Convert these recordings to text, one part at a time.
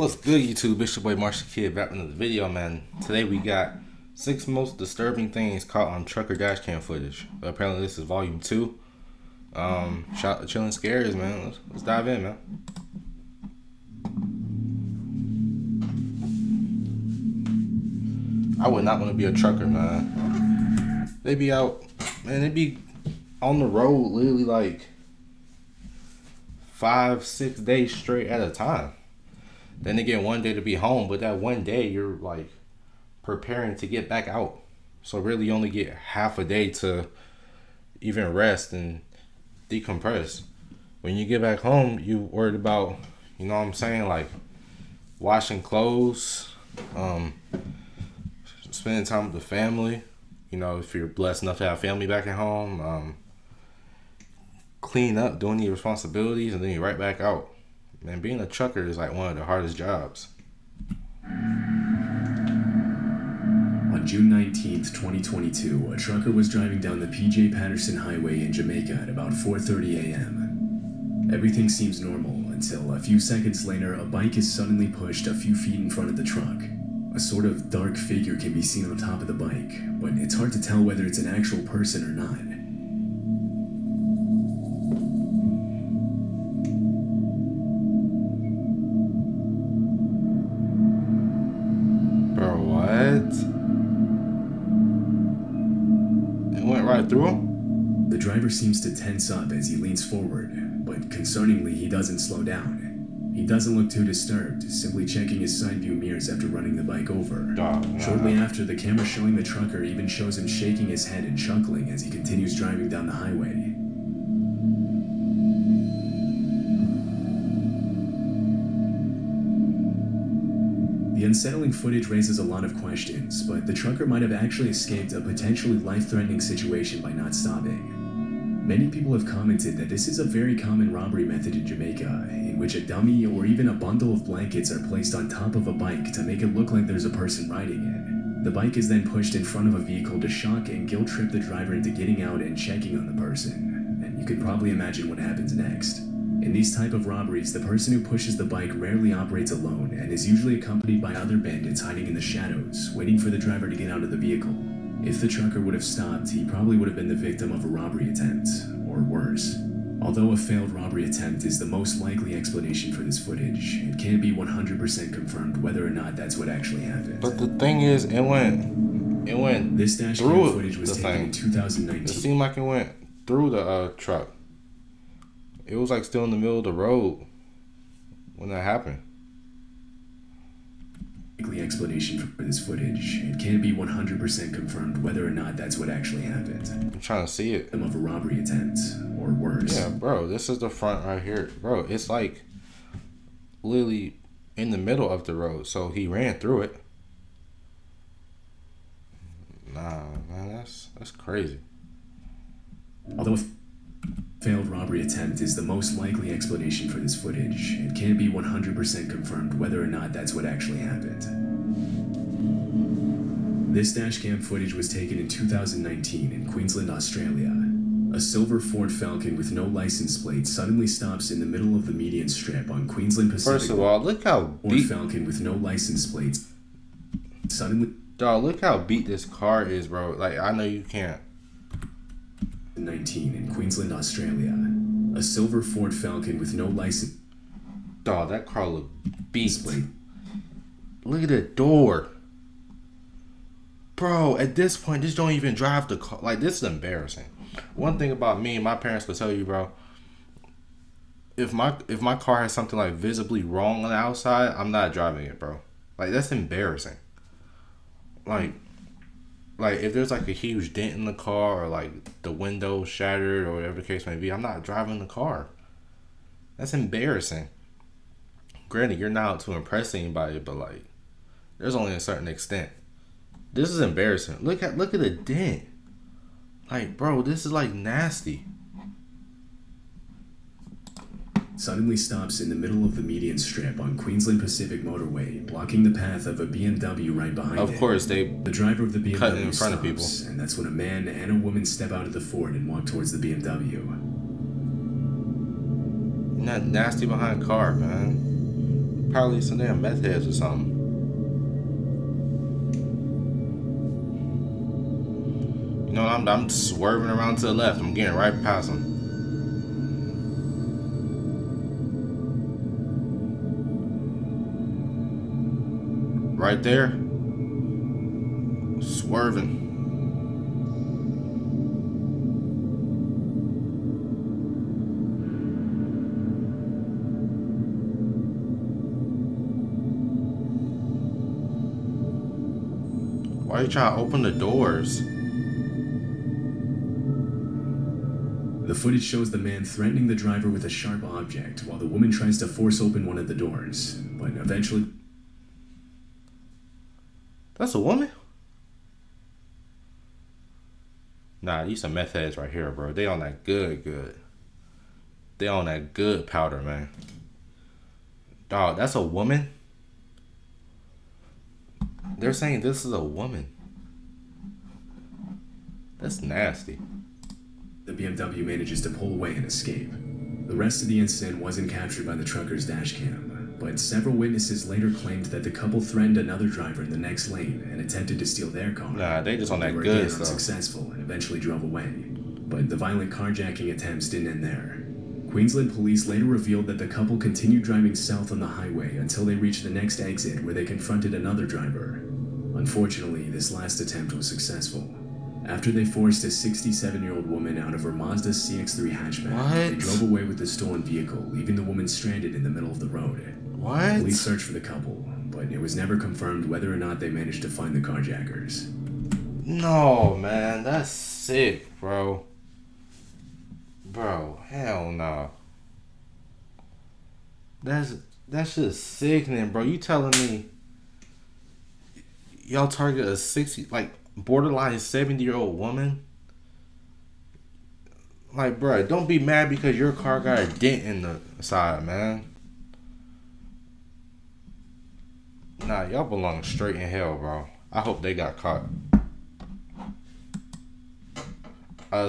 What's good, YouTube? It's your boy MarshTheKid back with another video, man. Today we got 6 most disturbing things caught on trucker dashcam footage. Apparently this is volume 2. Shout out to Chillin' Scares, man. Let's dive in, man. I would not want to be a trucker, man. They be out, man, they be on the road literally like 5-6 days straight at a time. Then they get one day to be home, but that one day you're like preparing to get back out. So really you only get half a day to even rest and decompress. When you get back home, you worried about, you know what I'm saying, like washing clothes, spending time with the family, you know, if you're blessed enough to have family back at home, clean up, doing your responsibilities, and then you're right back out. Man, being a trucker is like one of the hardest jobs. On June 19th, 2022, a trucker was driving down the P.J. Patterson Highway in Jamaica at about 4:30 a.m. Everything seems normal until a few seconds later, a bike is suddenly pushed a few feet in front of the truck. A sort of dark figure can be seen on top of the bike, but it's hard to tell whether it's an actual person or not. It went right through him? The driver seems to tense up as he leans forward, but concerningly, he doesn't slow down. He doesn't look too disturbed, simply checking his side view mirrors after running the bike over. Shortly after, the camera showing the trucker even shows him shaking his head and chuckling as he continues driving down the highway. The unsettling footage raises a lot of questions, but the trucker might have actually escaped a potentially life-threatening situation by not stopping. Many people have commented that this is a very common robbery method in Jamaica, in which a dummy or even a bundle of blankets are placed on top of a bike to make it look like there's a person riding it. The bike is then pushed in front of a vehicle to shock and guilt-trip the driver into getting out and checking on the person, and you can probably imagine what happens next. In these type of robberies, the person who pushes the bike rarely operates alone and is usually accompanied by other bandits hiding in the shadows, waiting for the driver to get out of the vehicle. If the trucker would have stopped, he probably would have been the victim of a robbery attempt, or worse. Although a failed robbery attempt is the most likely explanation for this footage, it can't be 100% confirmed whether or not that's what actually happened. But the thing is, it went this dashcam footage was taken in 2019. It seemed like it went through the truck. It was like still in the middle of the road when that happened. Likely explanation for this footage. It can't be 100% confirmed whether or not that's what actually happened. I'm trying to see it. Of a robbery attempt, or worse. Yeah, bro, this is the front right here. Bro, it's like literally in the middle of the road. So he ran through it. Nah, man, that's crazy. Although a failed robbery attempt is the most likely explanation for this footage, it can't be 100% confirmed whether or not that's what actually happened. This dashcam footage was taken in 2019 in Queensland, Australia. A silver Ford Falcon with no license plate suddenly stops in the middle of the median strip on Queensland Pacific. First of all, look how beat Ford Falcon with no license plates suddenly. Dog, look how beat this car is, bro. Like, I know you can't. 19 in Queensland, Australia. A silver Ford Falcon with no license. Dog, that car look beat. Look at the door. Bro, at this point, just don't even drive the car. Like, this is embarrassing. One thing about me and my parents could tell you, bro, if my car has something like visibly wrong on the outside, I'm not driving it, bro. Like, that's embarrassing. Like if there's like a huge dent in the car or like the window shattered or whatever the case may be, I'm not driving the car. That's embarrassing. Granted, you're not out to impress anybody, but like there's only a certain extent. This is embarrassing. Look at the dent. Like, bro, this is like nasty. Suddenly stops in the middle of the median strip on Queensland Pacific motorway, blocking the path of a BMW right behind it. Of course, the driver of the BMW cut in front of people, and that's when a man and a woman step out of the Ford and walk towards the BMW. You're not nasty behind a car, man. Probably some damn meth heads or something. You know, I'm swerving around to the left. I'm getting right past them. Right there. Swerving. Why are you trying to open the doors? The footage shows the man threatening the driver with a sharp object while the woman tries to force open one of the doors, but eventually... That's a woman? Nah, these some meth heads right here, bro. They on that good. They on that good powder, man. Dog, that's a woman? They're saying this is a woman. That's nasty. The BMW manages to pull away and escape. The rest of the incident wasn't captured by the trucker's dash cam, but several witnesses later claimed that the couple threatened another driver in the next lane and attempted to steal their car. Nah, they just on that They were good again stuff. unsuccessful and eventually drove away. But the violent carjacking attempts didn't end there. Queensland police later revealed that the couple continued driving south on the highway until they reached the next exit where they confronted another driver. Unfortunately, this last attempt was successful. After they forced a 67-year-old woman out of her Mazda CX-3 hatchback, they drove away with the stolen vehicle, leaving the woman stranded in the middle of the road. What? Police searched for the couple, but it was never confirmed whether or not they managed to find the carjackers. No, man, that's sick, bro. Bro, hell no. That's just sickening, bro. You telling me y'all target a 60, like borderline 70-year-old woman? Like, bro, don't be mad because your car got a dent in the side, man. Nah, y'all belong straight in hell, bro. I hope they got caught.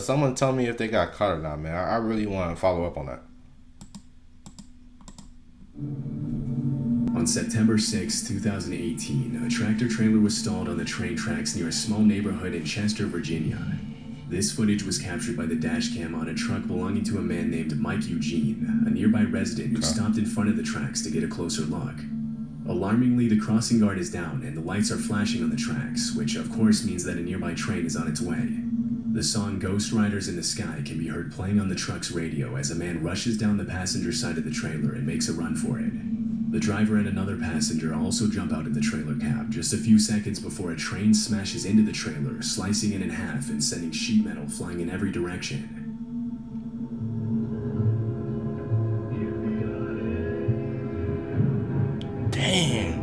Someone tell me if they got caught or not, man. I really want to follow up on that. On September 6, 2018, a tractor trailer was stalled on the train tracks near a small neighborhood in Chester, Virginia. This footage was captured by the dash cam on a truck belonging to a man named Mike Eugene, a nearby resident who stopped in front of the tracks to get a closer look. Alarmingly, the crossing guard is down and the lights are flashing on the tracks, which of course means that a nearby train is on its way. The song Ghost Riders in the Sky can be heard playing on the truck's radio as a man rushes down the passenger side of the trailer and makes a run for it. The driver and another passenger also jump out of the trailer cab just a few seconds before a train smashes into the trailer, slicing it in half and sending sheet metal flying in every direction. Damn.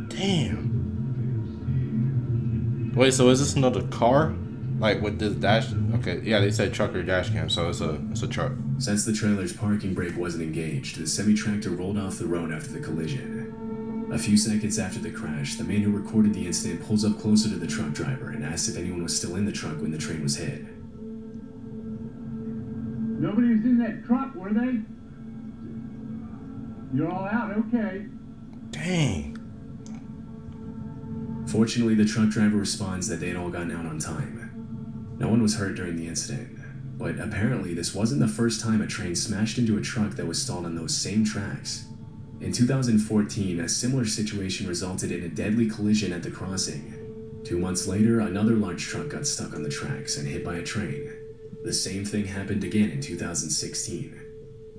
Damn. Wait, so is this another car? Like with this dash? Okay, yeah, they said truck or dash cam, so it's a truck. Since the trailer's parking brake wasn't engaged, the semi-tractor rolled off the road after the collision. A few seconds after the crash, the man who recorded the incident pulls up closer to the truck driver and asks if anyone was still in the truck when the train was hit. Nobody was in that truck, were they? You're all out, okay. Dang. Fortunately, the truck driver responds that they had all gotten out on time. No one was hurt during the incident, but apparently this wasn't the first time a train smashed into a truck that was stalled on those same tracks. In 2014, a similar situation resulted in a deadly collision at the crossing. 2 months later, another large truck got stuck on the tracks and hit by a train. The same thing happened again in 2016.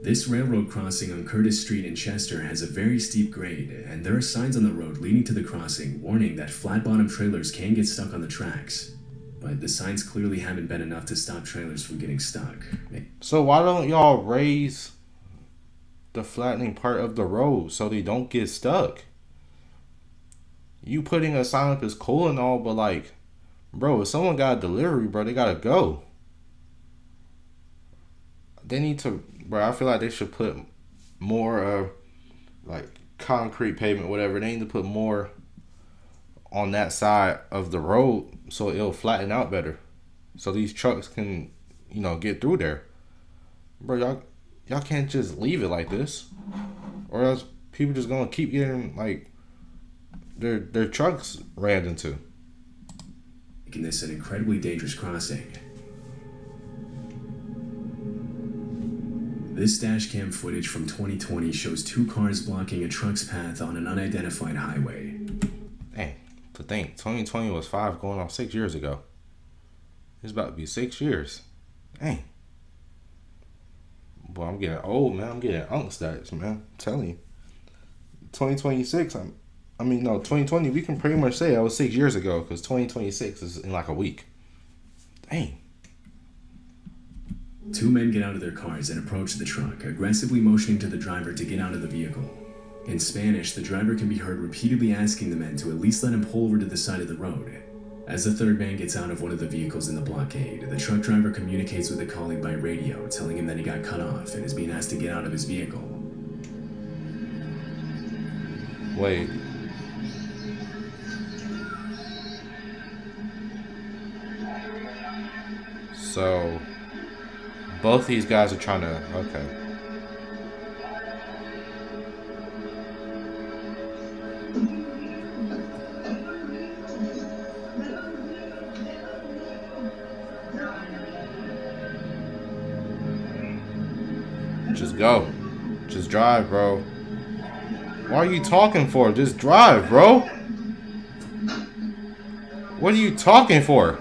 This railroad crossing on Curtis Street in Chester has a very steep grade, and there are signs on the road leading to the crossing warning that flat-bottom trailers can get stuck on the tracks. But the signs clearly haven't been enough to stop trailers from getting stuck. So why don't y'all raise the flattening part of the road so they don't get stuck? You putting a sign up is cool and all, but like, bro, if someone got a delivery, bro, they gotta go. They need to, bro, I feel like they should put more like concrete pavement, whatever. They need to put more on that side of the road so it'll flatten out better, so these trucks can, get through there. Bro, y'all can't just leave it like this, or else people just gonna keep getting like their trucks rammed into. Making this an incredibly dangerous crossing. This dash cam footage from 2020 shows two cars blocking a truck's path on an unidentified highway. Dang, to think 2020 was 5 going on 6 years ago. It's about to be 6 years. Dang. Boy, I'm getting old, man. I'm getting unk stats, man. I'm telling you. 2026, 2020, we can pretty much say that was 6 years ago, because 2026 is in like a week. Dang. Two men get out of their cars and approach the truck, aggressively motioning to the driver to get out of the vehicle. In Spanish, the driver can be heard repeatedly asking the men to at least let him pull over to the side of the road. As the third man gets out of one of the vehicles in the blockade, the truck driver communicates with a colleague by radio, telling him that he got cut off and is being asked to get out of his vehicle. Wait. So, both these guys are trying to... Okay. Just go. Just drive, bro. Why are you talking for? Just drive, bro. What are you talking for?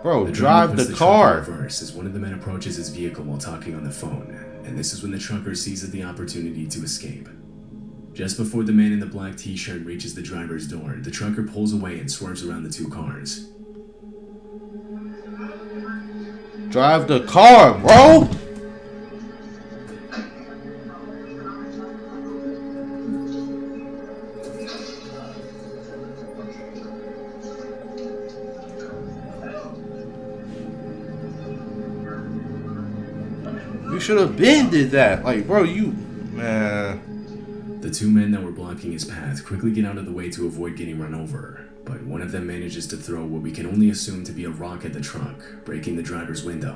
Bro, drive the car. Reverse as one of the men approaches his vehicle while talking on the phone, and this is when the trucker seizes the opportunity to escape. Just before the man in the black t-shirt reaches the driver's door, the trucker pulls away and swerves around the two cars. Drive the car, bro! You should have been did that. Like, bro, man. The two men that were blocking his path quickly get out of the way to avoid getting run over, but one of them manages to throw what we can only assume to be a rock at the truck, breaking the driver's window.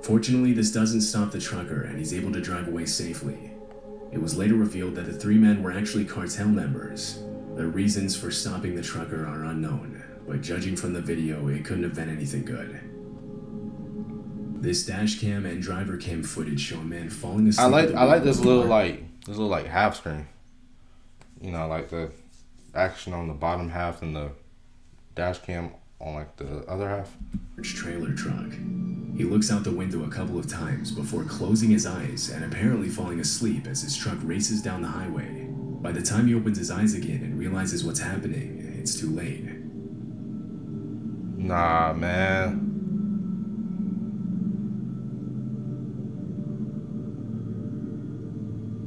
Fortunately, this doesn't stop the trucker, and he's able to drive away safely. It was later revealed that the three men were actually cartel members. The reasons for stopping the trucker are unknown, but judging from the video, it couldn't have been anything good. This dash cam and driver cam footage show a man falling asleep. I like this little half screen. Like the action on the bottom half and the dash cam on like the other half. Trailer truck. He looks out the window a couple of times before closing his eyes and apparently falling asleep as his truck races down the highway. By the time he opens his eyes again and realizes what's happening, it's too late. Nah, man.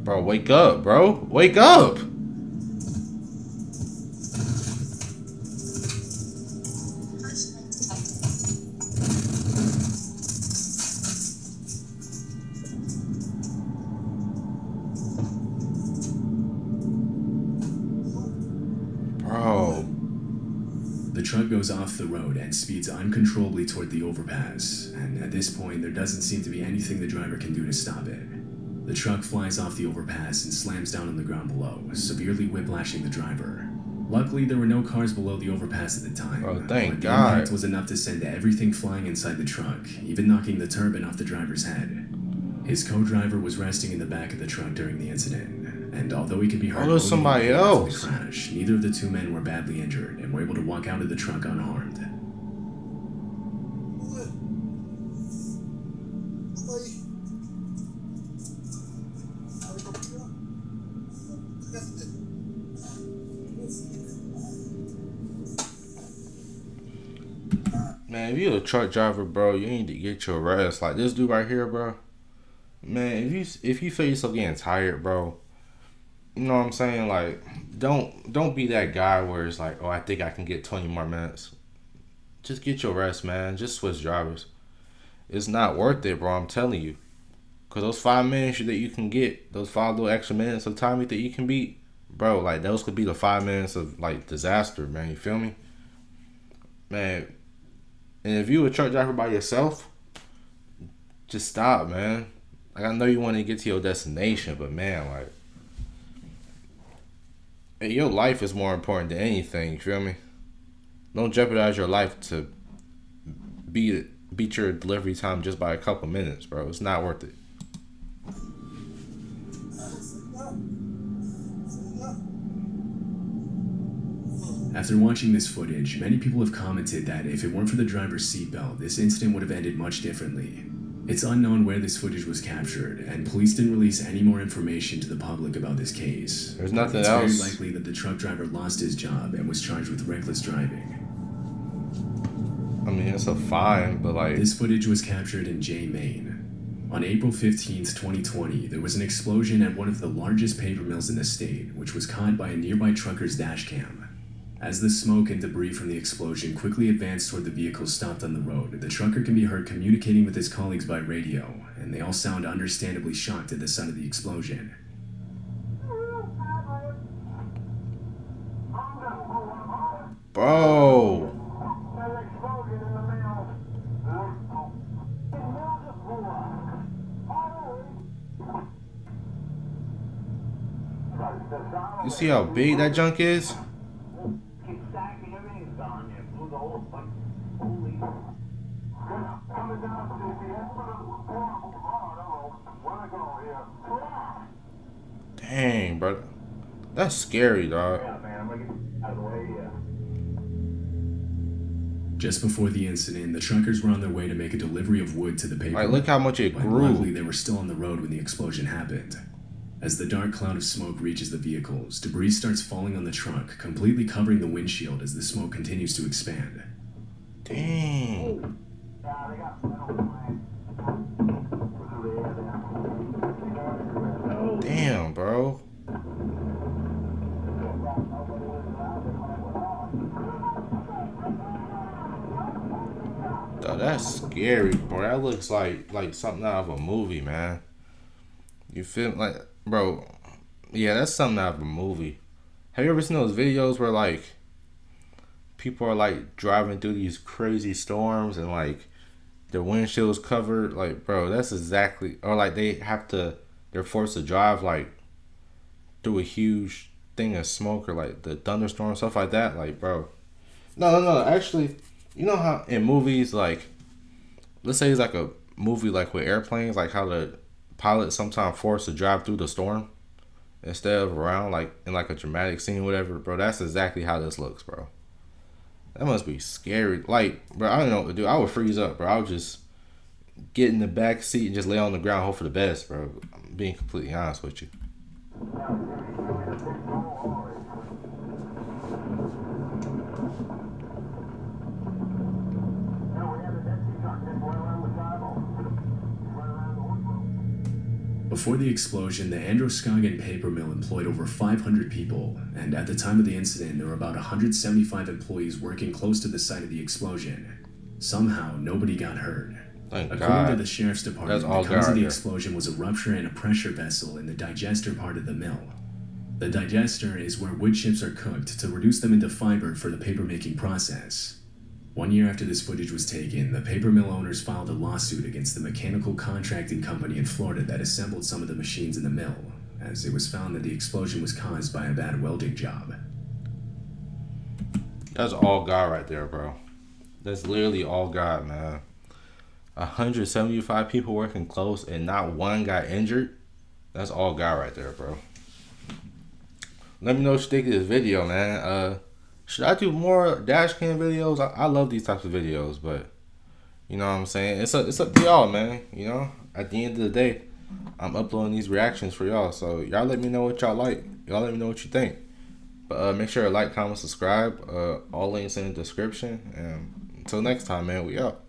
Bro, wake up, bro. Wake up. Bro. The truck goes off the road and speeds uncontrollably toward the overpass, and at this point, there doesn't seem to be anything the driver can do to stop it. The truck flies off the overpass and slams down on the ground below, severely whiplashing the driver. Luckily, there were no cars below the overpass at the time. Oh, thank but God. The impact was enough to send everything flying inside the truck, even knocking the turbine off the driver's head. His co-driver was resting in the back of the truck during the incident, and although he could be heard there's somebody else. The crash, neither of the two men were badly injured and were able to walk out of the truck unharmed. Man, if you a truck driver, bro, you need to get your rest. Like this dude right here, bro. Man, if you feel yourself getting tired, bro, you know what I'm saying? Like, don't be that guy where it's like, oh, I think I can get 20 more minutes. Just get your rest, man. Just switch drivers. it's not worth it, bro. I'm telling you. Cause those 5 minutes that you can get, those 5 little extra minutes of time that you can beat, bro, like those could be the 5 minutes of like disaster, man. You feel me, man? And if you a truck driver by yourself, just stop, man. Like I know you want to get to your destination, but man, like, hey, your life is more important than anything. You feel me? Don't jeopardize your life to beat your delivery time just by a couple minutes, bro. It's not worth it. After watching this footage, many people have commented that if it weren't for the driver's seatbelt, this incident would have ended much differently. It's unknown where this footage was captured, and police didn't release any more information to the public about this case. There's nothing it's else. It's very likely that the truck driver lost his job and was charged with reckless driving. I mean, it's a fine, but like... This footage was captured in Jay, Maine. On April 15th, 2020, there was an explosion at one of the largest paper mills in the state, which was caught by a nearby trucker's dashcam. As the smoke and debris from the explosion quickly advanced toward the vehicle stopped on the road, the trucker can be heard communicating with his colleagues by radio, and they all sound understandably shocked at the sound of the explosion. Bro! You see how big that junk is? Dang, bro. That's scary, dog. Just before the incident, the truckers were on their way to make a delivery of wood to the paper. Like, look how much it grew. Luckily, they were still on the road when the explosion happened. As the dark cloud of smoke reaches the vehicles, debris starts falling on the truck, completely covering the windshield as the smoke continues to expand. Dang. Damn, bro. Dude, that's scary, bro. That looks like something out of a movie, man. You feel like, bro? Yeah, that's something out of a movie. Have you ever seen those videos where like people are like driving through these crazy storms and like their windshield's covered? Like, bro, that's exactly, or like they're forced to drive like through a huge thing of smoke or like the thunderstorm, stuff like that. Like, bro, no. Actually, you know how in movies, like, let's say it's like a movie like with airplanes, like how the pilot sometimes forced to drive through the storm instead of around, like in like a dramatic scene, whatever, bro. That's exactly how this looks, bro. That must be scary. Like, bro, I don't know what to do. I would freeze up, bro. I would just get in the back seat and just lay on the ground, hope for the best, bro. I'm being completely honest with you. Before the explosion, the Androscoggin paper mill employed over 500 people, and at the time of the incident, there were about 175 employees working close to the site of the explosion. Somehow, nobody got hurt. Thank According God. to the sheriff's department, the cause of the explosion was a rupture in a pressure vessel in the digester part of the mill. The digester is where wood chips are cooked to reduce them into fiber for the paper-making process. 1 year after this footage was taken, the paper mill owners filed a lawsuit against the mechanical contracting company in Florida that assembled some of the machines in the mill, as it was found that the explosion was caused by a bad welding job. That's all God right there, bro. That's literally all God, man. 175 people working close and not one got injured. That's all God right there, bro. Let me know what you think of this video, man. Should I do more Dashcam videos? I love these types of videos, but you know what I'm saying? It's up to y'all, man. You know, at the end of the day, I'm uploading these reactions for y'all. So y'all let me know what y'all like. Y'all let me know what you think. But make sure to like, comment, subscribe. All links in the description. And until next time, man, we out.